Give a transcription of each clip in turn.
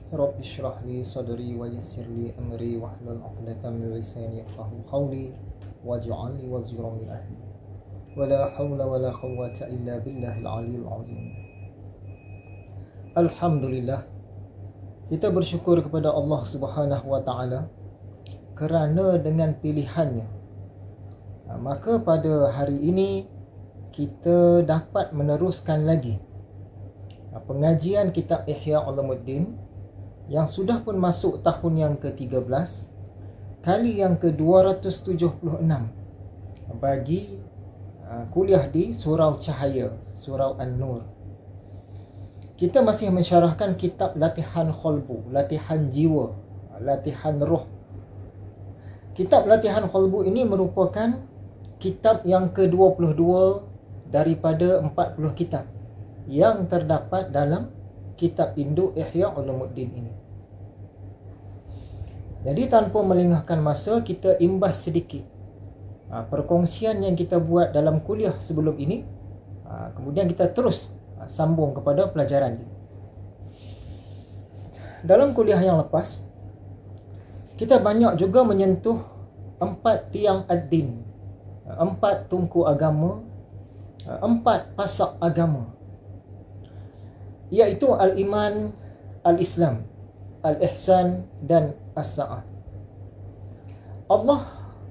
Rabbi shrah li sadri wa yassir li amri wahlul 'uqdatam min lisani yafqahu qawli waj'alni waziran min ahli. Wala hawla wala quwwata illa billahil 'aliyyil 'azim. Alhamdulillah, kita bersyukur kepada Allah Subhanahu wa taala kerana dengan pilihannya, maka pada hari ini kita dapat meneruskan lagi pengajian kitab Ihya Ulumuddin yang sudah pun masuk tahun yang ke-13, kali yang ke-276 bagi kuliah di Surau Cahaya, Surau An-Nur. Kita masih mensyarahkan kitab Latihan Qalbu, latihan jiwa, latihan roh. Kitab Latihan Qalbu ini merupakan kitab yang ke-22 daripada 40 kitab yang terdapat dalam kitab induk Ihya Ulumuddin ini. Jadi tanpa melengahkan masa, kita imbas sedikit perkongsian yang kita buat dalam kuliah sebelum ini. Kemudian kita terus sambung kepada pelajaran ini. Dalam kuliah yang lepas, kita banyak juga menyentuh 4 tiang ad-din, 4 tungku agama, 4 pasak agama, iaitu al-iman, al-islam, al-ihsan dan as-sa'ah. Allah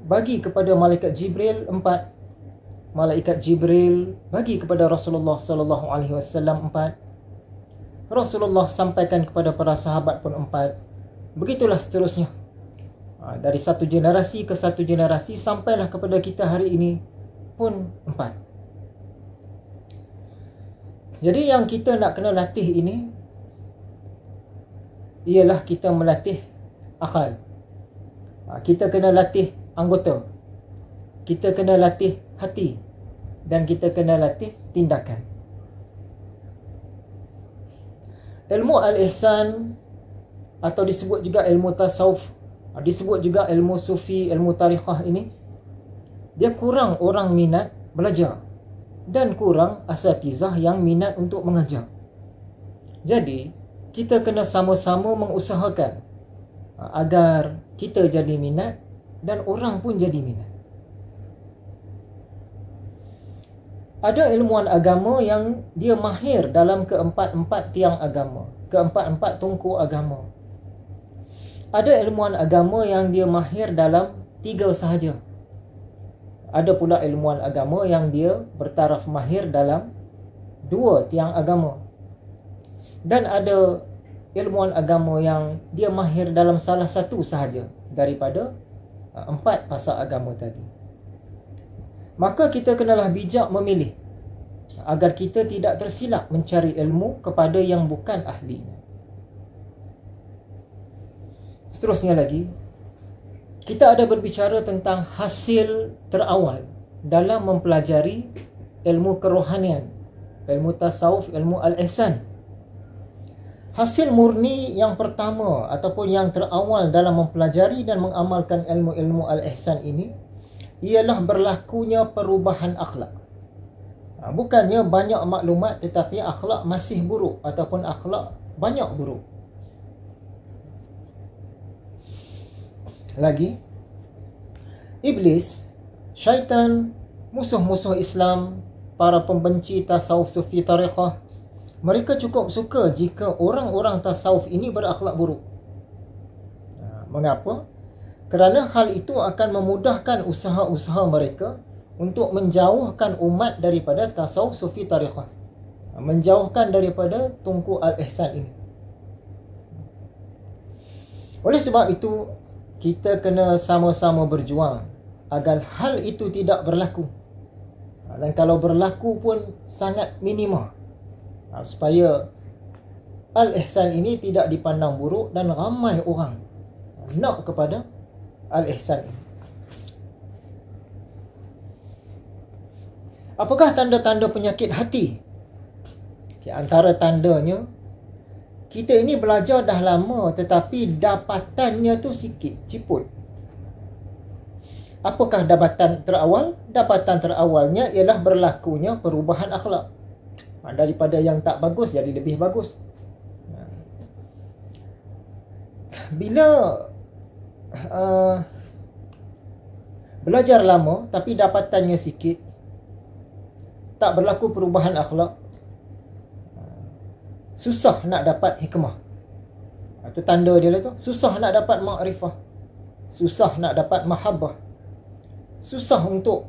bagi kepada malaikat Jibril 4, malaikat Jibril bagi kepada Rasulullah sallallahu alaihi wasallam 4, Rasulullah sampaikan kepada para sahabat pun 4. Begitulah seterusnya, dari satu generasi ke satu generasi sampailah kepada kita hari ini pun 4. Jadi yang kita nak kena latih ini ialah kita melatih akal. Kita kena latih anggota, kita kena latih hati, dan kita kena latih tindakan. Ilmu al-ihsan atau disebut juga ilmu tasawuf, disebut juga ilmu sufi, ilmu tarikhah ini, dia kurang orang minat belajar dan kurang asatizah yang minat untuk mengajar. Jadi kita kena sama-sama mengusahakan agar kita jadi minat dan orang pun jadi minat. Ada ilmuwan agama yang dia mahir dalam keempat-empat tiang agama, keempat-empat tungku agama. Ada ilmuwan agama yang dia mahir dalam 3 sahaja. Ada pula ilmuwan agama yang dia bertaraf mahir dalam 2 tiang agama. Dan ada ilmuwan agama yang dia mahir dalam salah satu sahaja daripada 4 pasak agama tadi. Maka kita kenalah bijak memilih agar kita tidak tersilap mencari ilmu kepada yang bukan ahlinya. Seterusnya lagi, kita ada berbicara tentang hasil terawal dalam mempelajari ilmu kerohanian, ilmu tasawuf, ilmu al-ihsan. Hasil murni yang pertama ataupun yang terawal dalam mempelajari dan mengamalkan ilmu-ilmu al-ihsan ini ialah berlakunya perubahan akhlak. Bukannya banyak maklumat tetapi akhlak masih buruk ataupun akhlak banyak buruk. Lagi, iblis, syaitan, musuh-musuh Islam, para pembenci tasawuf sufi tarikhah, mereka cukup suka jika orang-orang tasawuf ini berakhlak buruk. Mengapa? Kerana hal itu akan memudahkan usaha-usaha mereka untuk menjauhkan umat daripada tasawuf sufi tarikhah, menjauhkan daripada tungku al-ihsan ini. Oleh sebab itu, kita kena sama-sama berjuang agar hal itu tidak berlaku. Dan kalau berlaku pun sangat minima, supaya al-ihsan ini tidak dipandang buruk dan ramai orang nak kepada al-ihsan ini. Apakah tanda-tanda penyakit hati? Antara tandanya, kita ini belajar dah lama tetapi dapatannya tu sikit, ciput. Apakah dapatan terawal? Dapatan terawalnya ialah berlakunya perubahan akhlak. Daripada yang tak bagus jadi lebih bagus. bila belajar lama tapi dapatannya sikit, tak berlaku perubahan akhlak, susah nak dapat hikmah. Itu tanda dia lah tu. Susah nak dapat makrifah, susah nak dapat mahabbah, susah untuk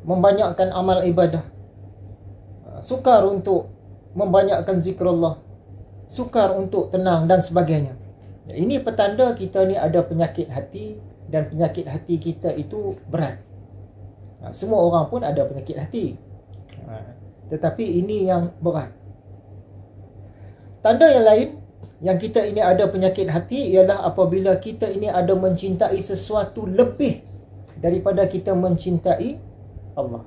membanyakkan amal ibadah, sukar untuk membanyakkan zikrullah, sukar untuk tenang dan sebagainya. Ini petanda kita ni ada penyakit hati, dan penyakit hati kita itu berat. Semua orang pun ada penyakit hati, tetapi ini yang berat. Tanda yang lain yang kita ini ada penyakit hati ialah apabila kita ini ada mencintai sesuatu lebih daripada kita mencintai Allah.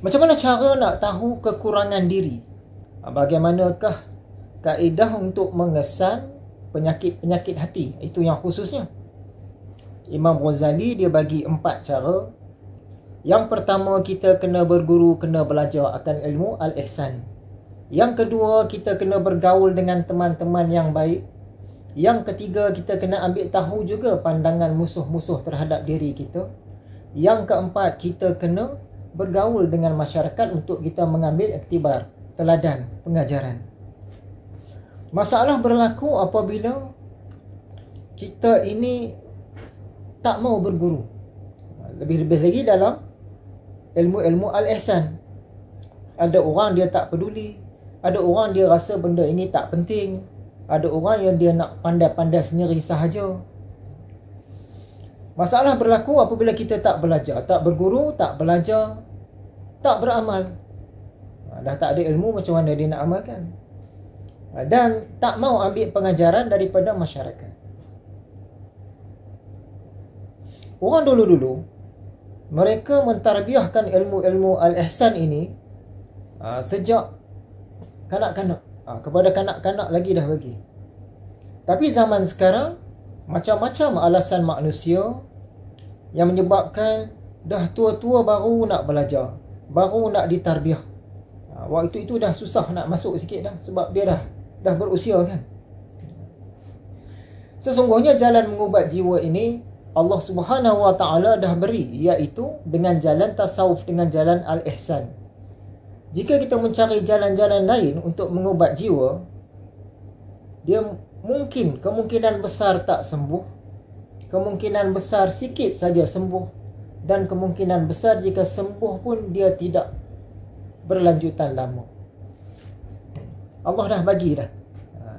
Macam mana cara nak tahu kekurangan diri? Bagaimanakah kaedah untuk mengesan penyakit-penyakit hati? Itu yang khususnya. Imam Ghazali dia bagi 4 cara. Yang pertama, kita kena berguru, kena belajar akan ilmu al-ihsan. Yang kedua, kita kena bergaul dengan teman-teman yang baik. Yang ketiga, kita kena ambil tahu juga pandangan musuh-musuh terhadap diri kita. Yang keempat, kita kena bergaul dengan masyarakat untuk kita mengambil iktibar, teladan, pengajaran. Masalah berlaku apabila kita ini tak mau berguru. Lebih-lebih lagi dalam ilmu-ilmu al-ihsan. Ada orang dia tak peduli, ada orang dia rasa benda ini tak penting, ada orang yang dia nak pandai-pandai sendiri sahaja. Masalah berlaku apabila kita tak belajar, tak berguru, tak belajar, tak beramal. Dah tak ada ilmu, macam mana dia nak amalkan? Dan tak mau ambil pengajaran daripada masyarakat. Orang dulu-dulu, mereka mentarbiahkan ilmu-ilmu al-ihsan ini sejak kanak-kanak. Kepada kanak-kanak lagi dah bagi. Tapi zaman sekarang, macam-macam alasan manusia yang menyebabkan dah tua-tua baru nak belajar, baru nak ditarbiah. Waktu itu dah susah nak masuk sikit dah, sebab dia dah berusia kan. Sesungguhnya jalan mengubat jiwa ini Allah Subhanahu Wa Taala dah beri, iaitu dengan jalan tasawuf, dengan jalan al-ihsan. Jika kita mencari jalan-jalan lain untuk mengubat jiwa, dia mungkin kemungkinan besar tak sembuh, kemungkinan besar sikit saja sembuh, dan kemungkinan besar jika sembuh pun dia tidak berlanjutan lama. Allah dah bagi dah.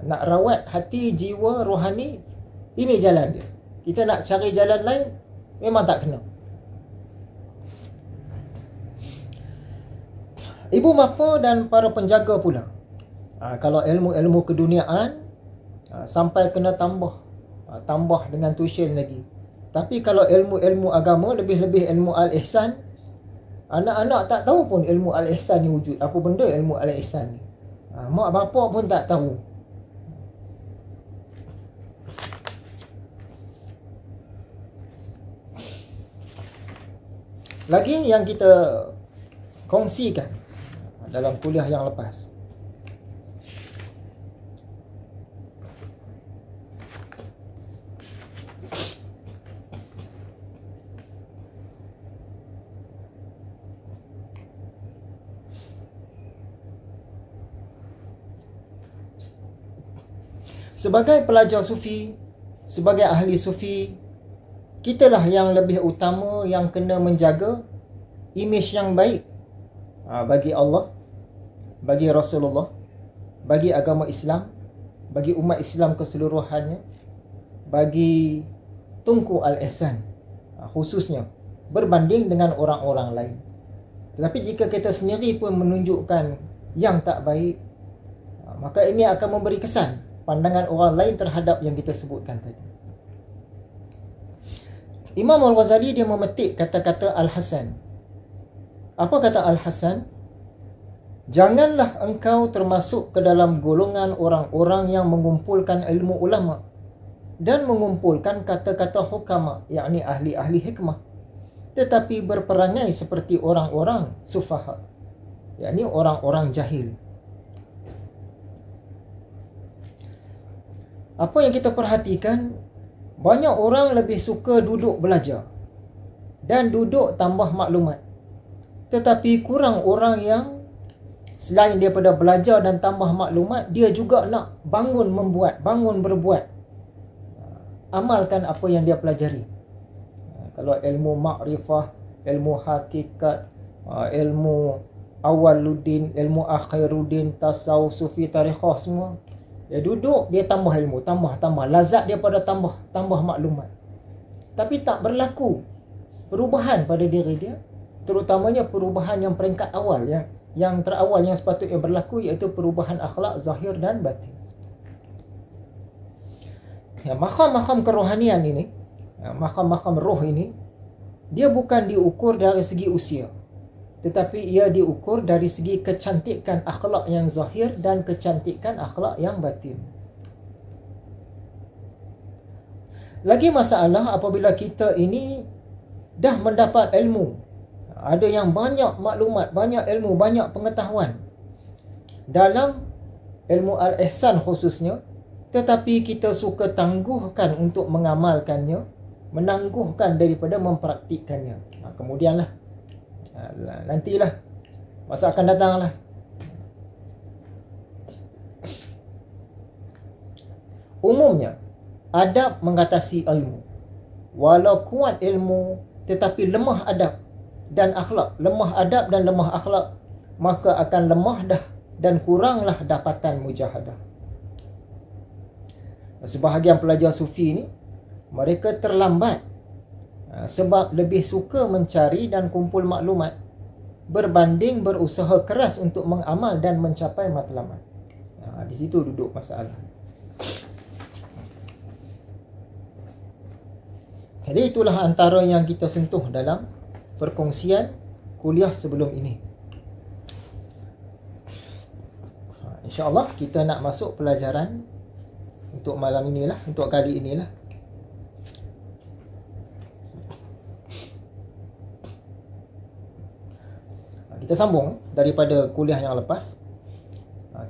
Nak rawat hati, jiwa, rohani, ini jalan dia. Kita nak cari jalan lain, memang tak kena. Ibu bapa dan para penjaga pula, kalau ilmu-ilmu keduniaan, sampai kena tambah dengan tuition lagi. Tapi kalau ilmu-ilmu agama, lebih-lebih ilmu al-ihsan, anak-anak tak tahu pun ilmu al-ihsan ni wujud. Apa benda ilmu al-ihsan ni? Mak bapak pun tak tahu. Lagi yang kita kongsikan dalam kuliah yang lepas, sebagai pelajar sufi, sebagai ahli sufi, kitalah yang lebih utama yang kena menjaga imej yang baik bagi Allah, bagi Rasulullah, bagi agama Islam, bagi umat Islam keseluruhannya, bagi Tunku al-Ihsan khususnya, berbanding dengan orang-orang lain. Tetapi jika kita sendiri pun menunjukkan yang tak baik, maka ini akan memberi kesan pandangan orang lain terhadap yang kita sebutkan tadi. Imam Al-Ghazali dia memetik kata-kata Al-Hasan. Apa kata Al-Hasan? Janganlah engkau termasuk ke dalam golongan orang-orang yang mengumpulkan ilmu ulama dan mengumpulkan kata-kata hukama, yakni ahli-ahli hikmah, tetapi berperangai seperti orang-orang sufaha, yakni orang-orang jahil. apa yang kita perhatikan, banyak orang lebih suka duduk belajar dan duduk tambah maklumat. Tetapi kurang orang yang selain daripada belajar dan tambah maklumat, dia juga nak bangun membuat, bangun berbuat. Amalkan apa yang dia pelajari. Kalau ilmu makrifah, ilmu hakikat, ilmu awaluddin, ilmu akhiruddin, tasawuf, sufi, tarikhah, semua. Dia duduk, dia tambah ilmu, tambah. Lazat dia pada tambah maklumat. Tapi tak berlaku perubahan pada diri dia. Terutamanya perubahan yang peringkat awal, yang terawal yang sepatutnya berlaku, iaitu perubahan akhlak zahir dan batin. Makam-makam kerohanian ini, makam-makam roh ini, dia bukan diukur dari segi usia, tetapi ia diukur dari segi kecantikan akhlak yang zahir dan kecantikan akhlak yang batin. Lagi masalah apabila kita ini dah mendapat ilmu, ada yang banyak maklumat, banyak ilmu, banyak pengetahuan dalam ilmu al-ihsan khususnya, tetapi kita suka tangguhkan untuk mengamalkannya, menangguhkan daripada mempraktikkannya. Kemudianlah, nantilah, masa akan datanglah. Umumnya, adab mengatasi ilmu. Walau kuat ilmu, tetapi lemah adab dan akhlak, lemah adab dan lemah akhlak, maka akan lemah dah dan kuranglah dapatan mujahadah. Sebahagian pelajar sufi ini, mereka terlambat sebab lebih suka mencari dan kumpul maklumat berbanding berusaha keras untuk mengamal dan mencapai matlamat. Di situ duduk masalah. Jadi itulah antara yang kita sentuh dalam perkongsian kuliah sebelum ini. InsyaAllah kita nak masuk pelajaran untuk malam inilah, untuk kali inilah. Kita sambung daripada kuliah yang lepas.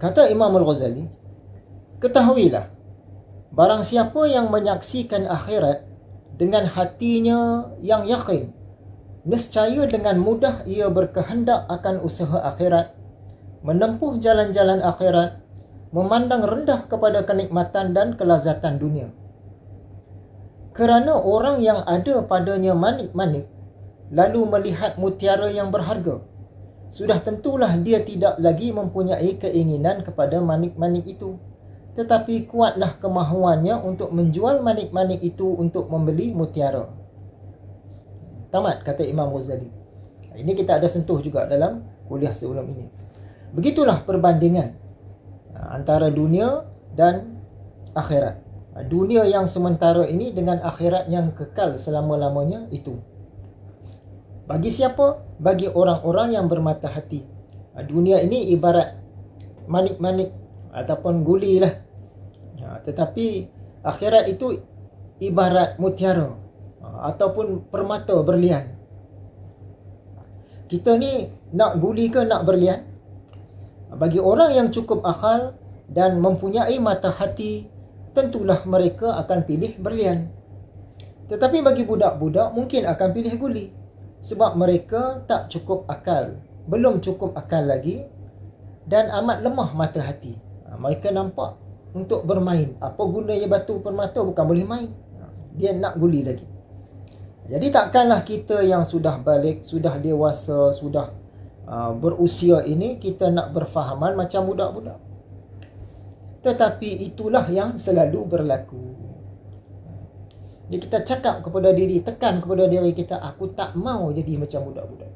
Kata Imam Al-Ghazali, ketahuilah, barang siapa yang menyaksikan akhirat dengan hatinya yang yakin, nescaya dengan mudah ia berkehendak akan usaha akhirat, menempuh jalan-jalan akhirat, memandang rendah kepada kenikmatan dan kelazatan dunia. Kerana orang yang ada padanya manik-manik, lalu melihat mutiara yang berharga, sudah tentulah dia tidak lagi mempunyai keinginan kepada manik-manik itu, tetapi kuatlah kemahuannya untuk menjual manik-manik itu untuk membeli mutiara. Tamat, kata Imam Ghazali. Ini kita ada sentuh juga dalam kuliah sebelum ini. Begitulah perbandingan antara dunia dan akhirat. Dunia yang sementara ini dengan akhirat yang kekal selama-lamanya itu. Bagi siapa? Bagi orang-orang yang bermata hati. Dunia ini ibarat manik-manik ataupun guli lah. Tetapi akhirat itu ibarat mutiara ataupun permata berlian. Kita ni nak guli ke nak berlian? Bagi orang yang cukup akal dan mempunyai mata hati, tentulah mereka akan pilih berlian. Tetapi bagi budak-budak mungkin akan pilih guli, sebab mereka tak cukup akal, belum cukup akal lagi, dan amat lemah mata hati. Mereka nampak untuk bermain. Apa gunanya batu permata, bukan boleh main. Dia nak guli lagi. Jadi takkanlah kita yang sudah balik, sudah dewasa, sudah berusia ini, kita nak berfahaman macam budak-budak. Tetapi itulah yang selalu berlaku. Jadi kita cakap kepada diri, tekan kepada diri kita, aku tak mau jadi macam budak-budak.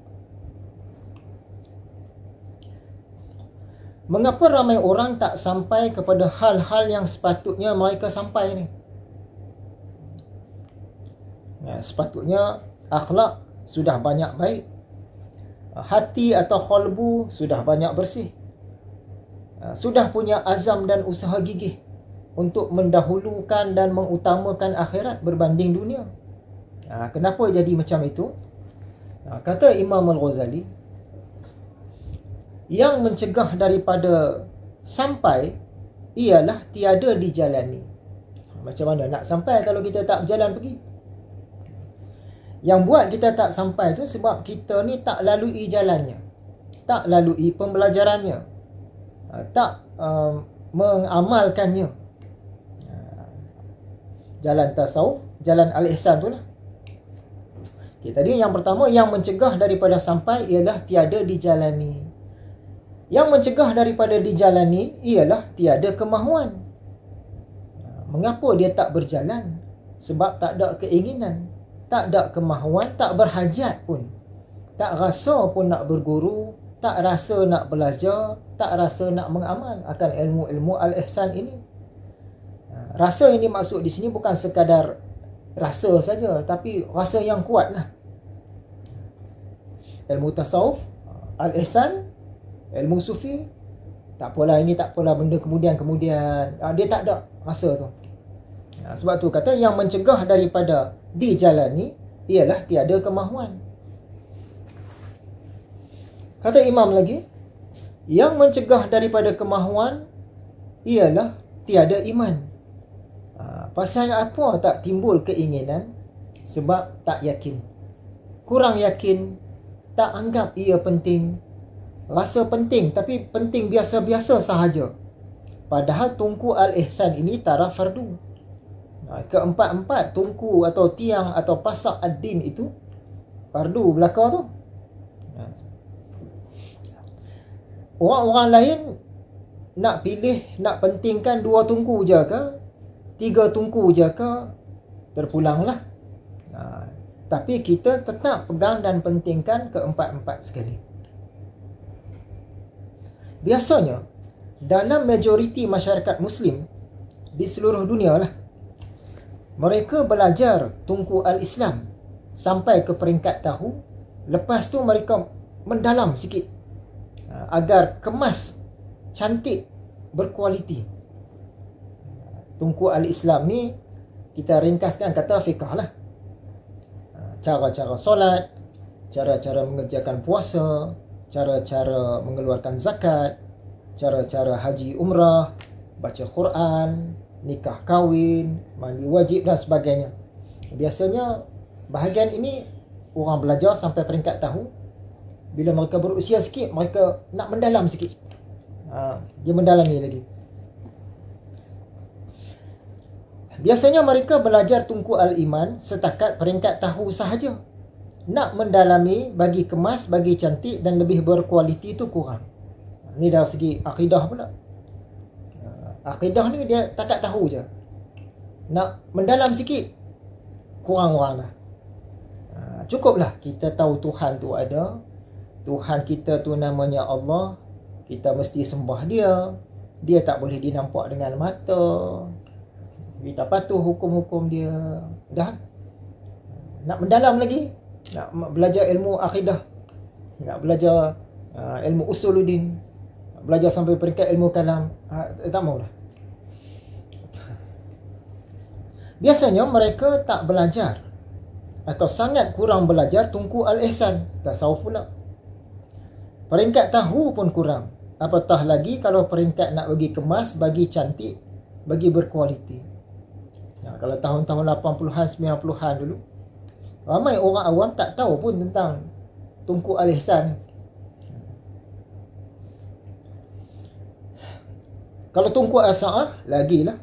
Mengapa ramai orang tak sampai kepada hal-hal yang sepatutnya mereka sampai ni? Sepatutnya akhlak sudah banyak baik, hati atau qalbu sudah banyak bersih, sudah punya azam dan usaha gigih untuk mendahulukan dan mengutamakan akhirat berbanding dunia. Kenapa jadi macam itu? Kata Imam Al-Ghazali, yang mencegah daripada sampai ialah tiada dijalani. Macam mana nak sampai kalau kita tak berjalan pergi? Yang buat kita tak sampai tu sebab kita ni tak lalui jalannya, tak lalui pembelajarannya, tak mengamalkannya. Jalan tasawuf, jalan al-ihsan tu lah. Okay, tadi yang pertama, yang mencegah daripada sampai ialah tiada dijalani. Yang mencegah daripada dijalani ialah tiada kemahuan. Mengapa dia tak berjalan? Sebab tak ada keinginan, tak ada kemahuan, tak berhajat pun, tak rasa pun nak berguru, tak rasa nak belajar, tak rasa nak mengamal akan ilmu-ilmu al-ihsan ini. Rasa yang dimaksud di sini bukan sekadar rasa saja, tapi rasa yang kuat lah. Ilmu tasawuf, al-ihsan, ilmu sufi, tak apalah ini, tak apalah benda kemudian dia tak ada rasa tu. Sebab tu kata yang mencegah daripada dijalani ialah tiada kemahuan. Kata Imam lagi, yang mencegah daripada kemahuan ialah tiada iman. Pasal apa tak timbul keinginan? Sebab tak yakin, kurang yakin, tak anggap ia penting, rasa penting tapi penting biasa-biasa sahaja. Padahal tungku al-ihsan ini taraf fardu. Keempat-empat tungku atau tiang atau pasak ad-din itu fardu belaka tu. Orang-orang lain nak pilih, nak pentingkan 2 tungku je ke, 3 tungku je ke, terpulanglah. Tapi kita tetap pegang dan pentingkan keempat-empat sekali. Biasanya dalam majoriti masyarakat Muslim di seluruh dunia lah, mereka belajar tungku al-Islam sampai ke peringkat tahu. Lepas tu mereka mendalam sikit agar kemas, cantik, berkualiti. Tungku al-Islam ni kita ringkaskan kata fiqh lah. Cara-cara solat, cara-cara mengerjakan puasa, cara-cara mengeluarkan zakat, cara-cara haji umrah, baca Quran, nikah kahwin, mandi wajib dan sebagainya. Biasanya bahagian ini orang belajar sampai peringkat tahu. Bila mereka berusia sikit, mereka nak mendalam sikit. Dia mendalami lagi. Biasanya mereka belajar tungku al-iman setakat peringkat tahu sahaja. Nak mendalami, bagi kemas, bagi cantik dan lebih berkualiti itu kurang. Ini dari segi akidah pula. Akidah ni dia takat tahu je. Nak mendalam sikit, kurang orang lah. Cukuplah kita tahu Tuhan tu ada. Tuhan kita tu namanya Allah. Kita mesti sembah dia. Dia tak boleh dinampak dengan mata. Kita patuh hukum-hukum dia. Dah. Nak mendalam lagi, nak belajar ilmu akidah, nak belajar ilmu usuluddin, nak belajar sampai peringkat ilmu kalam, tak maulah. Biasanya mereka tak belajar atau sangat kurang belajar tungku al-ihsan, tasawuf pula. Peringkat tahu pun kurang. Apatah lagi kalau peringkat nak bagi kemas, bagi cantik, bagi berkualiti. Kalau tahun-tahun 80-an, 90-an dulu, ramai orang awam tak tahu pun tentang tungku al-ihsan. Kalau tungku as-sa'ah, lagilah.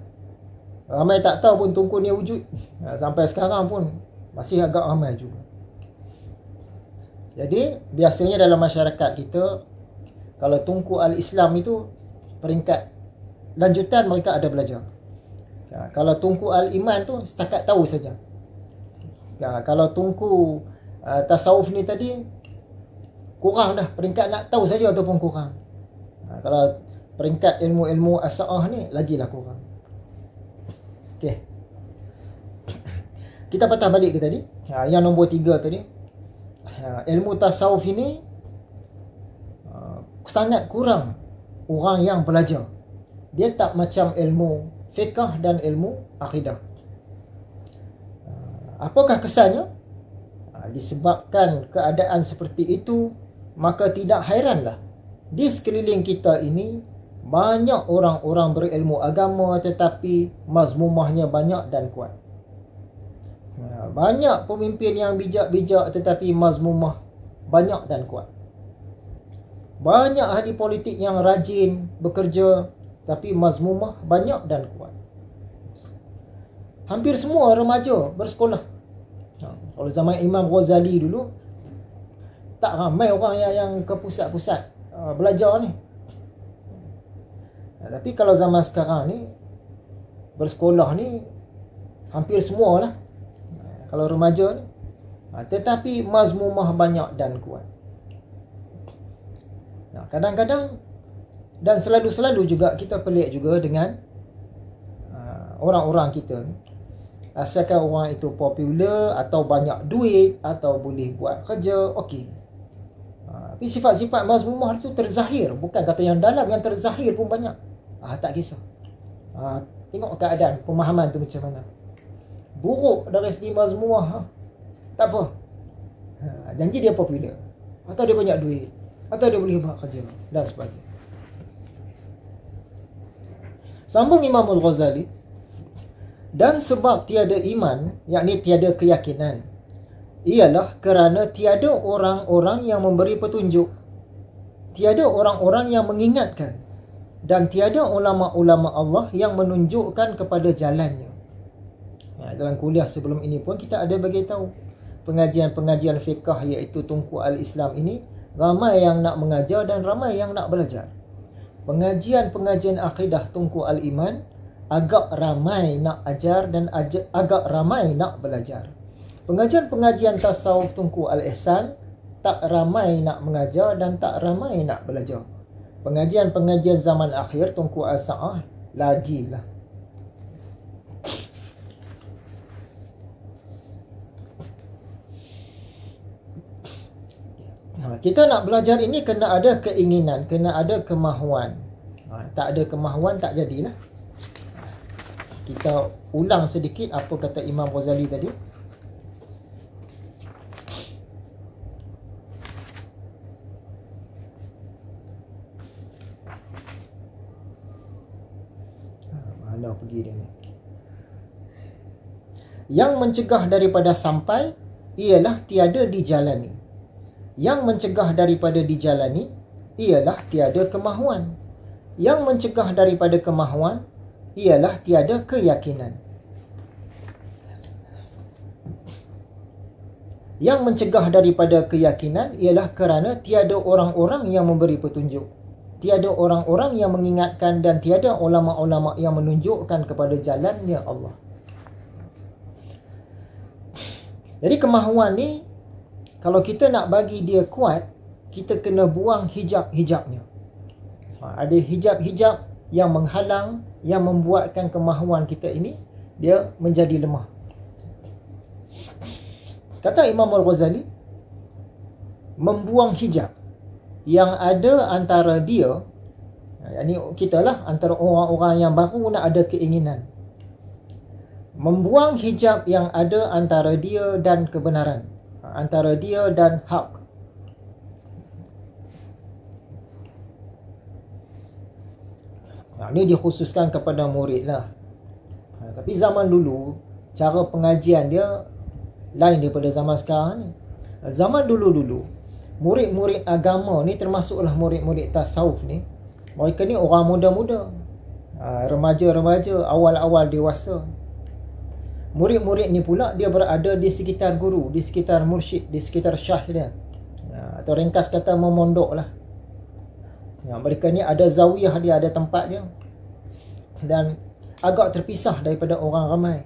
Ramai tak tahu pun tungku ni wujud. Sampai sekarang pun masih agak ramai juga. Jadi, biasanya dalam masyarakat kita, kalau tungku al-Islam itu peringkat lanjutan mereka ada belajar. Kalau tungku al-iman tu setakat tahu saja. Kalau tungku tasawuf ni tadi kurang dah, peringkat nak tahu saja ataupun kurang. Kalau peringkat ilmu-ilmu as-sa'ah ni lagilah kurang. Okey. Kita patah balik ke tadi. Yang nombor 3 tadi. Ilmu tasawuf ini sangat kurang orang yang belajar. Dia tak macam ilmu fiqh dan ilmu akidah. Apakah kesannya? Disebabkan keadaan seperti itu, maka tidak hairanlah di sekeliling kita ini Banyak orang-orang berilmu agama tetapi mazmumahnya banyak dan kuat. Banyak pemimpin yang bijak-bijak tetapi mazmumah banyak dan kuat. Banyak ahli politik yang rajin bekerja tapi mazmumah banyak dan kuat. Hampir semua remaja bersekolah. Kalau zaman Imam Ghazali dulu, tak ramai orang yang ke pusat-pusat belajar ni. Tapi kalau zaman sekarang ni, bersekolah ni hampir semua lah. Kalau remaja ni. Tetapi mazmumah banyak dan kuat. Kadang-kadang dan selalu-selalu juga kita pelik juga dengan orang-orang kita ni. Asalkan orang itu popular atau banyak duit atau boleh buat kerja, okey. Tapi sifat-sifat mazmumah itu terzahir. Bukan kata yang dalam, yang terzahir pun banyak. Tak kisah. Tengok keadaan, pemahaman tu macam mana. Buruk dari segi mazmumah, tak apa. Janji dia popular, atau dia banyak duit, atau dia boleh buat kerja dan sebagainya. Sambung Imam Al-Ghazali, dan sebab tiada iman, yakni tiada keyakinan, ialah kerana tiada orang-orang yang memberi petunjuk, tiada orang-orang yang mengingatkan, dan tiada ulama-ulama Allah yang menunjukkan kepada jalannya. Dalam kuliah sebelum ini pun kita ada bagi tahu pengajian-pengajian fiqh iaitu Tunku Al-Islam ini, ramai yang nak mengajar dan ramai yang nak belajar. Pengajian-pengajian akidah Tunku Al-Iman agak ramai nak ajar dan agak ramai nak belajar. Pengajian-pengajian tasawuf Tunku Al-Ihsan tak ramai nak mengajar dan tak ramai nak belajar. Pengajian-pengajian zaman akhir Tunku Al-Sa'ah lagilah. Kita nak belajar ini kena ada keinginan, kena ada kemahuan. Tak ada kemahuan tak jadilah. Kita ulang sedikit apa kata Imam Ghazali tadi. Mana pergi dia ni? Yang mencegah daripada sampai ialah tiada dijalani. Yang mencegah daripada dijalani ialah tiada kemahuan. Yang mencegah daripada kemahuan ialah tiada keyakinan. Yang mencegah daripada keyakinan ialah kerana tiada orang-orang yang memberi petunjuk, tiada orang-orang yang mengingatkan, dan tiada ulama-ulama yang menunjukkan kepada jalannya Allah. Jadi kemahuan ni, kalau kita nak bagi dia kuat, kita kena buang hijab-hijabnya. Ada hijab-hijab yang menghalang, yang membuatkan kemahuan kita ini dia menjadi lemah. Kata Imam Al-Ghazali, membuang hijab yang ada antara dia, ini kita lah, antara orang-orang yang baru nak ada keinginan. Membuang hijab yang ada antara dia dan kebenaran, antara dia dan hak. Ini dikhususkan kepada murid lah. Tapi zaman dulu, cara pengajian dia lain daripada zaman sekarang ni. Zaman dulu-dulu, murid-murid agama ni, termasuklah murid-murid tasawuf ni, mereka ni orang muda-muda, remaja-remaja, awal-awal dewasa. Murid-murid ni pula dia berada di sekitar guru, di sekitar mursyid, di sekitar syah dia. Atau ringkas kata memondok lah. Mereka ni ada zawiyah dia, ada tempat dia. Dan agak terpisah daripada orang ramai.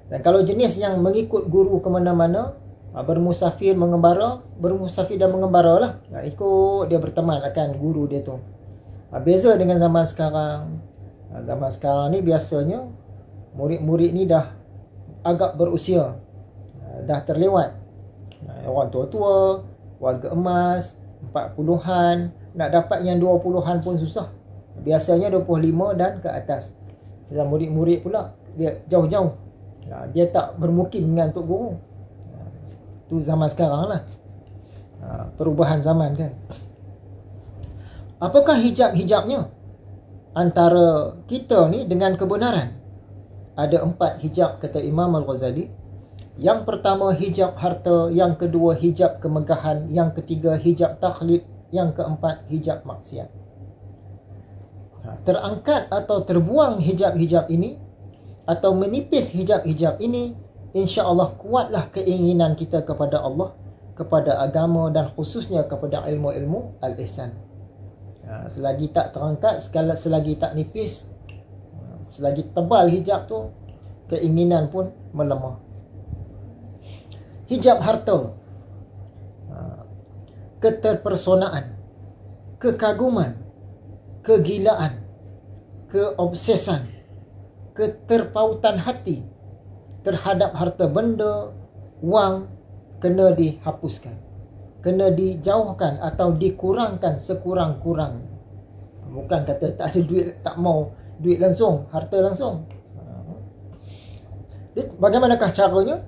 Dan kalau jenis yang mengikut guru ke mana-mana, bermusafir, mengembara, bermusafir dan mengembara lah. Ikut dia berteman akan guru dia tu. Beza dengan zaman sekarang. Zaman sekarang ni biasanya murid-murid ni dah agak berusia, dah terlewat. Orang tua-tua, warga emas, 40-an, nak dapat yang 20-an pun susah. Biasanya 25 dan ke atas. Dan murid-murid pula dia jauh-jauh. Dia tak bermukim dengan Tok Guru. Tu zaman sekarang lah. Perubahan zaman kan. Apakah hijab-hijabnya? antara kita ni dengan kebenaran. Ada 4 hijab kata Imam Al-Ghazali. Yang pertama hijab harta, yang kedua hijab kemegahan, yang ketiga hijab takhlid, yang keempat hijab maksiat. Terangkat atau terbuang hijab-hijab ini atau menipis hijab-hijab ini, insya-Allah kuatlah keinginan kita kepada Allah, kepada agama dan khususnya kepada ilmu-ilmu al-ihsan. Selagi tak terangkat, selagi tak nipis, selagi tebal hijab tu, keinginan pun melemah. Hijab harta, keterpersonaan, kekaguman, kegilaan, keobsesan, keterpautan hati terhadap harta benda, wang, kena dihapuskan, kena dijauhkan atau dikurangkan sekurang-kurang. Bukan kata tak ada duit, tak mau duit langsung, harta langsung. Bagaimanakah caranya?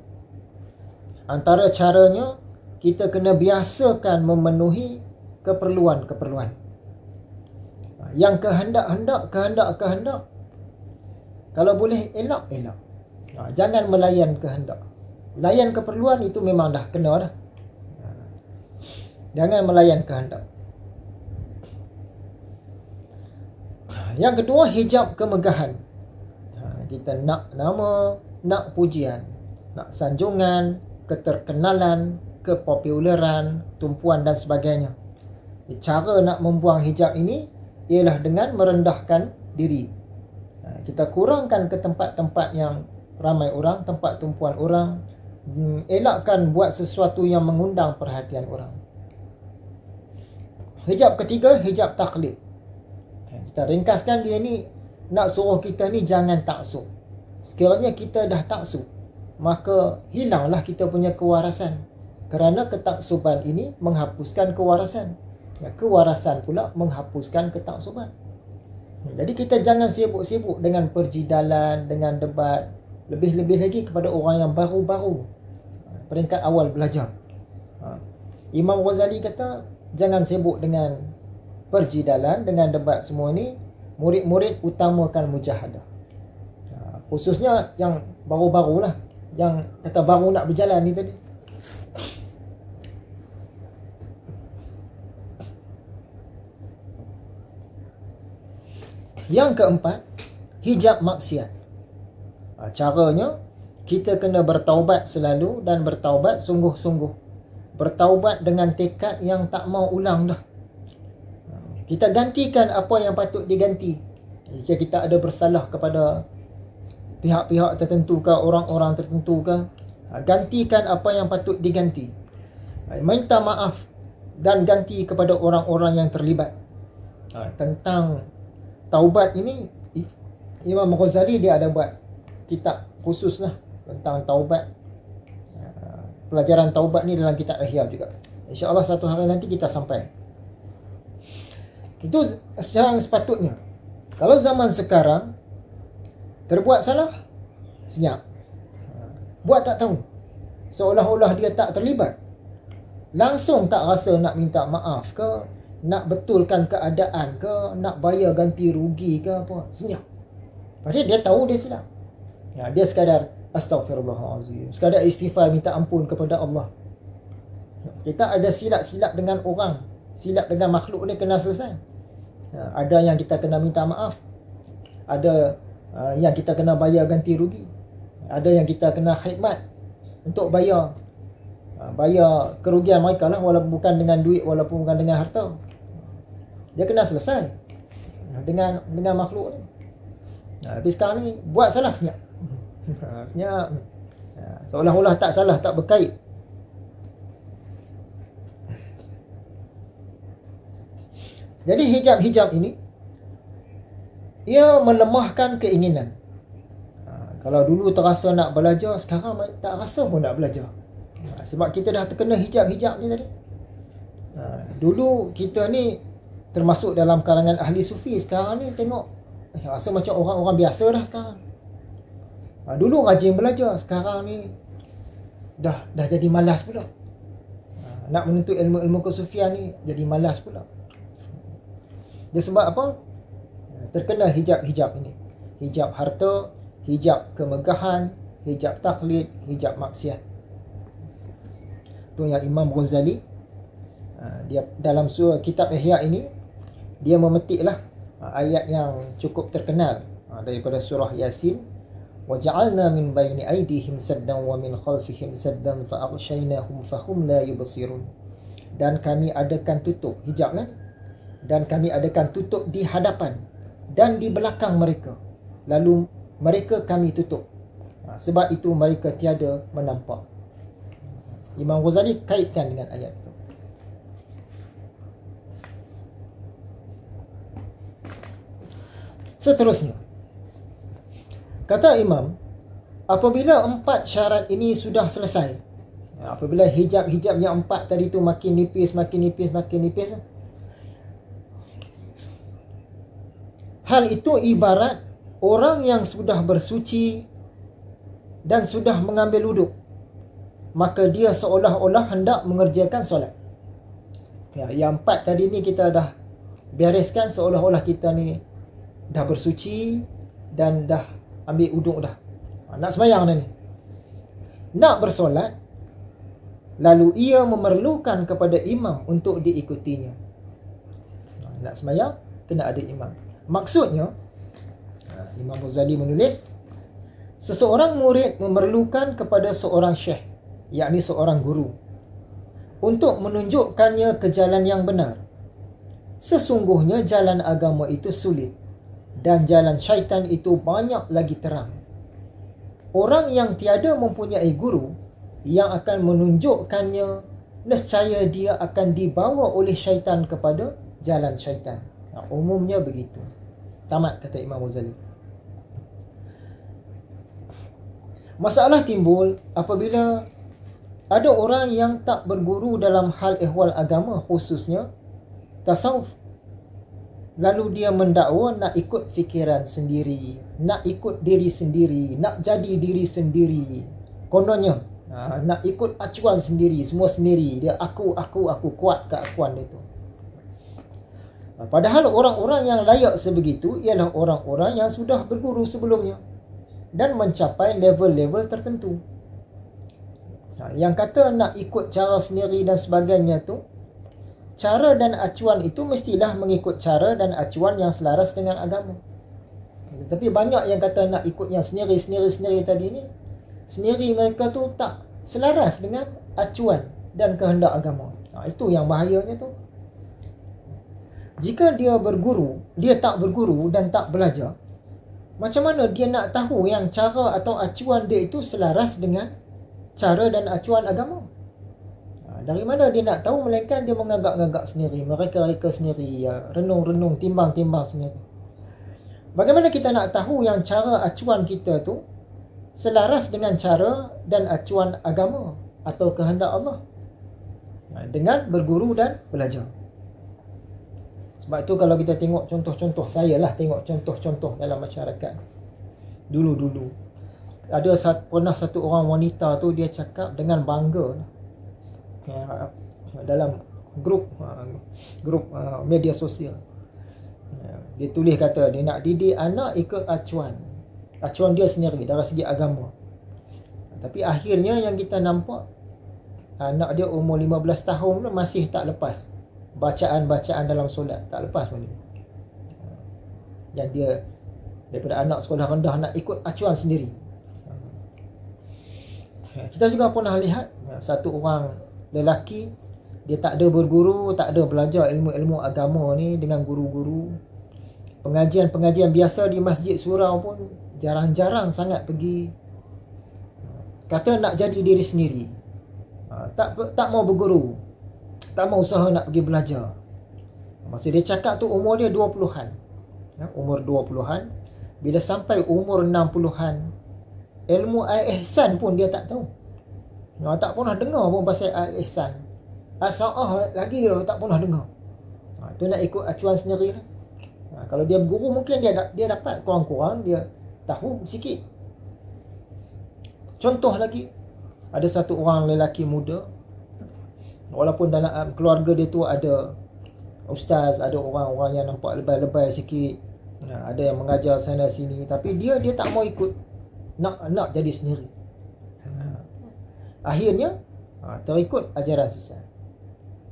Antara caranya, kita kena biasakan memenuhi keperluan-keperluan. Yang kehendak. Kalau boleh elak. Jangan melayan kehendak. Layan keperluan itu memang dah kena dah. Jangan melayan kehendak. Yang kedua, hijab kemegahan. Kita nak nama, nak pujian, nak sanjungan, keterkenalan, kepopularan, tumpuan dan sebagainya. Cara nak membuang hijab ini ialah dengan merendahkan diri. Kita kurangkan ke tempat-tempat yang ramai orang, tempat tumpuan orang. Elakkan buat sesuatu yang mengundang perhatian orang. Hijab ketiga, hijab taklid. Kita ringkaskan dia ni, nak suruh kita ni jangan taksub. Sekiranya kita dah taksub, maka hilanglah kita punya kewarasan. Kerana ketaksuban ini menghapuskan kewarasan. Kewarasan pula menghapuskan ketaksuban. Jadi kita jangan sibuk-sibuk dengan perjidalan, dengan debat. Lebih-lebih lagi kepada orang yang baru-baru, peringkat awal belajar. Imam Ghazali kata, jangan sibuk dengan perjidalan, dengan debat semua ni. Murid-murid utamakan mujahadah. Khususnya yang baru-baru lah, yang kata baru nak berjalan ni tadi. Yang keempat, hijab maksiat. Caranya, kita kena bertaubat selalu dan bertaubat sungguh-sungguh. Bertaubat dengan tekad yang tak mau ulang dah. Kita gantikan apa yang patut diganti. Jika kita ada bersalah kepada pihak-pihak tertentu ke, orang-orang tertentu ke, gantikan apa yang patut diganti. Minta maaf dan ganti kepada orang-orang yang terlibat. Tentang taubat ini, Imam Ghazali dia ada buat kitab khusus lah tentang taubat. Pelajaran taubat ni dalam kitab Ihya juga. InsyaAllah satu hari nanti kita sampai. Itu yang sepatutnya. Kalau zaman sekarang terbuat salah, senyap. Buat tak tahu, seolah-olah dia tak terlibat. Langsung tak rasa nak minta maaf ke, nak betulkan keadaan ke, nak bayar ganti rugi ke apa, senyap. Padahal dia tahu dia silap. Dia sekadar astaghfirullahalazim, sekadar istighfar, minta ampun kepada Allah. Kita ada silap-silap dengan orang, silap dengan makhluk ni kena selesai. Ada yang kita kena minta maaf, ada yang kita kena bayar ganti rugi, ada yang kita kena khidmat untuk bayar kerugian mereka lah, walaupun bukan dengan duit, walaupun bukan dengan harta. Dia kena selesai dengan makhluk ni. Tapi sekarang ni buat salah, senyap. Senyap. Seolah-olah tak salah, tak berkait. Jadi hijab-hijab ini, ia melemahkan keinginan. Kalau dulu terasa nak belajar, sekarang tak rasa pun nak belajar. Sebab kita dah terkena hijab-hijab ni tadi. Dulu kita ni termasuk dalam kalangan ahli sufi. Sekarang ni tengok, rasa macam orang-orang biasa dah sekarang. Dulu rajin belajar, sekarang ni dah jadi malas pula. Nak menuntut ilmu-ilmu kesufian ni jadi malas pula. Dia sebab apa? terkena hijab-hijab ini. Hijab harta, hijab kemegahan, hijab taklid, hijab maksiat. Itu yang Imam Ghazali dia dalam surah kitab Ihya ini dia memetiklah ayat yang cukup terkenal daripada surah Yasin. وَجَعَلْنَا مِنْ بَيْنِ أَيْدِيهِمْ سَدًّا وَمِنْ خَلْفِهِمْ سَدًّا فَأَغْشَيْنَاهُمْ فَهُمْ لَا يُبْصِرُونَ. Dan kami adakan tutup hijab kan? Dan kami adakan tutup di hadapan dan di belakang mereka. Lalu mereka kami tutup. Sebab itu mereka tiada menampak. Imam Ghazali kaitkan dengan ayat itu. Seterusnya, kata Imam, apabila 4 syarat ini sudah selesai, apabila hijab-hijab yang 4 tadi tu makin nipis, hal itu ibarat orang yang sudah bersuci dan sudah mengambil wuduk, maka dia seolah-olah hendak mengerjakan solat. Yang 4 tadi ni kita dah bereskan, seolah-olah kita ni dah bersuci dan dah ambil wuduk dah. Nak sembahyang dah ni. Nak bersolat, lalu ia memerlukan kepada imam untuk diikutinya. Nak sembahyang, kena ada imam. Maksudnya, Imam Ghazali menulis, seseorang murid memerlukan kepada seorang syekh, yakni seorang guru, untuk menunjukkannya ke jalan yang benar. Sesungguhnya jalan agama itu sulit dan jalan syaitan itu banyak lagi terang. Orang yang tiada mempunyai guru yang akan menunjukkannya, nescaya dia akan dibawa oleh syaitan kepada jalan syaitan. Umumnya begitu. Tamat, kata Imam Ghazali. Masalah timbul apabila ada orang yang tak berguru dalam hal ehwal agama, khususnya tasawuf. Lalu dia mendakwa nak ikut fikiran sendiri, nak ikut diri sendiri, nak jadi diri sendiri. Kononnya nak ikut acuan sendiri, semua sendiri. Dia aku, kuat keakuan dia tu. Padahal orang-orang yang layak sebegitu ialah orang-orang yang sudah berguru sebelumnya dan mencapai level-level tertentu. Yang kata nak ikut cara sendiri dan sebagainya tu, cara dan acuan itu mestilah mengikut cara dan acuan yang selaras dengan agama. Tapi banyak yang kata nak ikut yang sendiri tadi ni, sendiri mereka tu tak selaras dengan acuan dan kehendak agama. Itu yang bahayanya tu. Jika dia tak berguru dan tak belajar, macam mana dia nak tahu yang cara atau acuan dia itu selaras dengan cara dan acuan agama? Dari mana dia nak tahu, melainkan dia mengagak-agak sendiri, mereka-reka sendiri, renung-renung, timbang-timbang sendiri. Bagaimana kita nak tahu yang cara acuan kita tu selaras dengan cara dan acuan agama atau kehendak Allah? Dengan berguru dan belajar. Sebab tu kalau kita tengok contoh-contoh, saya lah tengok contoh-contoh dalam masyarakat dulu-dulu, pernah satu orang wanita tu dia cakap dengan bangga dalam grup media sosial. Dia tulis kata dia nak didik anak ikut acuan dia sendiri dari segi agama. Tapi akhirnya yang kita nampak, anak dia umur 15 tahun masih tak lepas bacaan-bacaan dalam solat, tak lepas pun dia. Yang dia daripada anak sekolah rendah nak ikut acuan sendiri. Kita juga pernah lihat satu orang lelaki, dia tak ada berguru, tak ada belajar ilmu-ilmu agama ni dengan guru-guru. Pengajian-pengajian biasa di masjid surau pun jarang-jarang sangat pergi. Kata nak jadi diri sendiri, tak mau berguru, tak mau usaha nak pergi belajar. Masa dia cakap tu umur dia 20-an. Umur 20-an. Bila sampai umur 60-an, ilmu al-ihsan pun dia tak tahu. Tak pernah dengar pun pasal al-ihsan. As-sa'ah lagi tak pernah dengar. Tu nak ikut acuan sendiri lah. Kalau dia berguru mungkin dia dapat kurang-kurang, dia tahu sikit. Contoh lagi, ada satu orang lelaki muda, walaupun dalam keluarga dia tu ada ustaz, ada orang-orang yang nampak lebay-lebay sikit, Ada yang mengajar sana sini, tapi dia tak mau ikut, nak jadi sendiri. Akhirnya terikut ajaran sesat.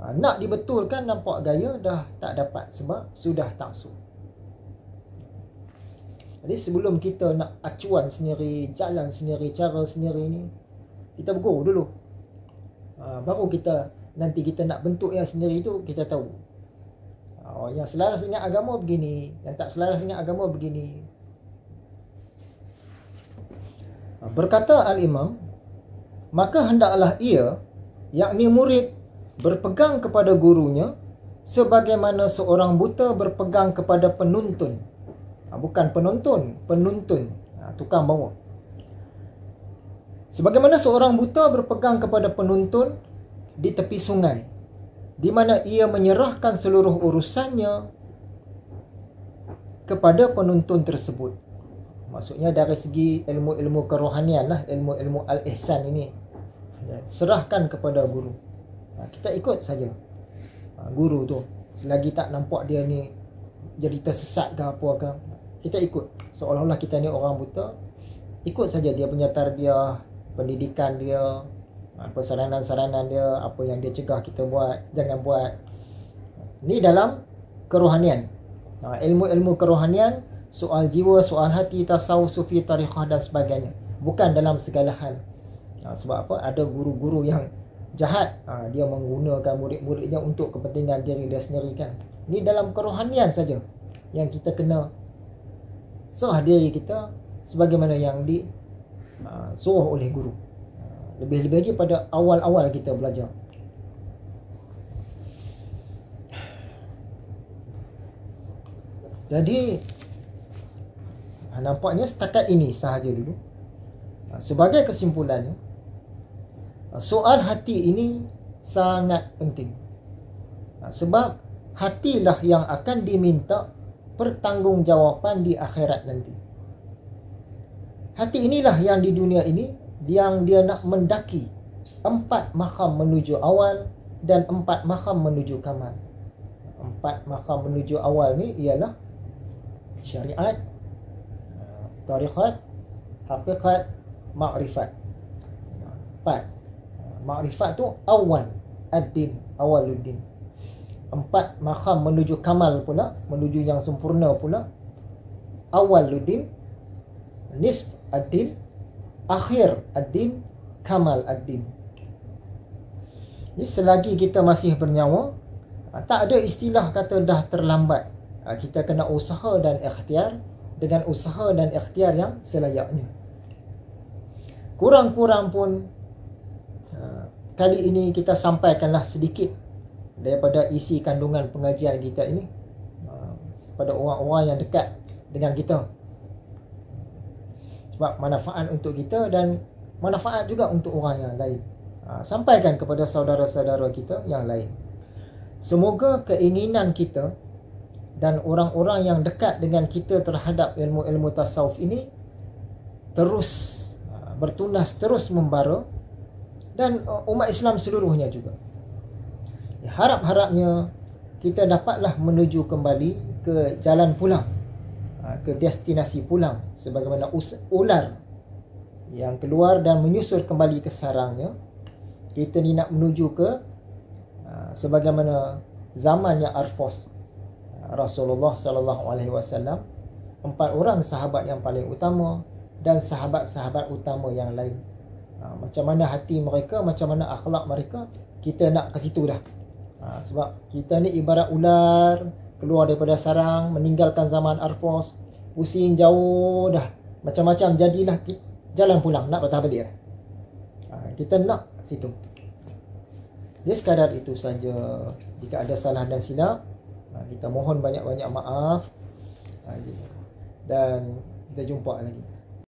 Nak dibetulkan nampak gaya, dah tak dapat sebab sudah taksub. Jadi sebelum kita nak acuan sendiri, jalan sendiri, cara sendiri ni, kita berguru dulu. Baru nanti kita nak bentuk yang sendiri tu, kita tahu. Yang selaras dengan agama begini, yang tak selaras dengan agama begini. Berkata Al-Imam, maka hendaklah ia, yakni murid, berpegang kepada gurunya sebagaimana seorang buta berpegang kepada penuntun. Bukan penonton, penuntun, tukang bawa. Sebagaimana seorang buta berpegang kepada penuntun di tepi sungai, di mana ia menyerahkan seluruh urusannya kepada penuntun tersebut. Maksudnya dari segi ilmu-ilmu kerohanian lah, ilmu-ilmu al-ihsan ini, serahkan kepada guru. Kita ikut saja guru tu, selagi tak nampak dia ni jadi tersesat ke apa ke, kita ikut. Seolah-olah kita ni orang buta, ikut saja dia punya tarbiyah, pendidikan dia, saranan-saranan dia, apa yang dia cegah kita buat, jangan buat. Ni dalam kerohanian. Ilmu-ilmu kerohanian, soal jiwa, soal hati, tasawuf, sufi, tarikhah dan sebagainya. Bukan dalam segala hal. Sebab apa? Ada guru-guru yang jahat, dia menggunakan murid-muridnya untuk kepentingan diri dia sendiri kan. Ni dalam kerohanian saja yang kita kena serah diri kita sebagaimana yang disuruh oleh guru. Lebih-lebih lagi pada awal-awal kita belajar. Jadi nampaknya setakat ini sahaja dulu. Sebagai kesimpulannya, soal hati ini sangat penting. Sebab hatilah yang akan diminta pertanggungjawaban di akhirat nanti. Hati inilah yang di dunia ini, yang dia nak mendaki 4 maqam menuju awal dan 4 maqam menuju kamal. 4 maqam menuju awal ni ialah syariat, tariqat, hakikat, makrifat. 4. Makrifat tu awal, ad-din, awaluddin. 4 maqam menuju kamal pula, menuju yang sempurna pula, awaluddin, nisf ad-din, akhir ad-din, kamal ad-din. Jadi selagi kita masih bernyawa, tak ada istilah kata dah terlambat. Kita kena usaha dan ikhtiar, dengan usaha dan ikhtiar yang selayaknya. Kurang-kurang pun kali ini kita sampaikanlah sedikit daripada isi kandungan pengajian kita ini pada orang-orang yang dekat dengan kita. Sebab manfaat untuk kita dan manfaat juga untuk orang yang lain. Sampaikan kepada saudara-saudara kita yang lain. Semoga keinginan kita dan orang-orang yang dekat dengan kita terhadap ilmu-ilmu tasawuf ini terus bertunas, terus membara, dan umat Islam seluruhnya juga. Harap-harapnya kita dapatlah menuju kembali ke jalan pulang, ke destinasi pulang, sebagaimana ular yang keluar dan menyusur kembali ke sarangnya. Kita ni nak menuju ke sebagaimana zamannya Arfos, Rasulullah sallallahu alaihi wasallam, 4 orang sahabat yang paling utama dan sahabat-sahabat utama yang lain. Macam mana hati mereka, macam mana akhlak mereka, kita nak ke situ dah. Sebab kita ni ibarat ular keluar daripada sarang, meninggalkan zaman Arfos, pusing jauh dah, macam-macam jadilah jalan pulang, nak patah balik dah. Kita nak situ. Dia sekadar itu saja. Jika ada salah dan silap, kita mohon banyak-banyak maaf, dan kita jumpa lagi.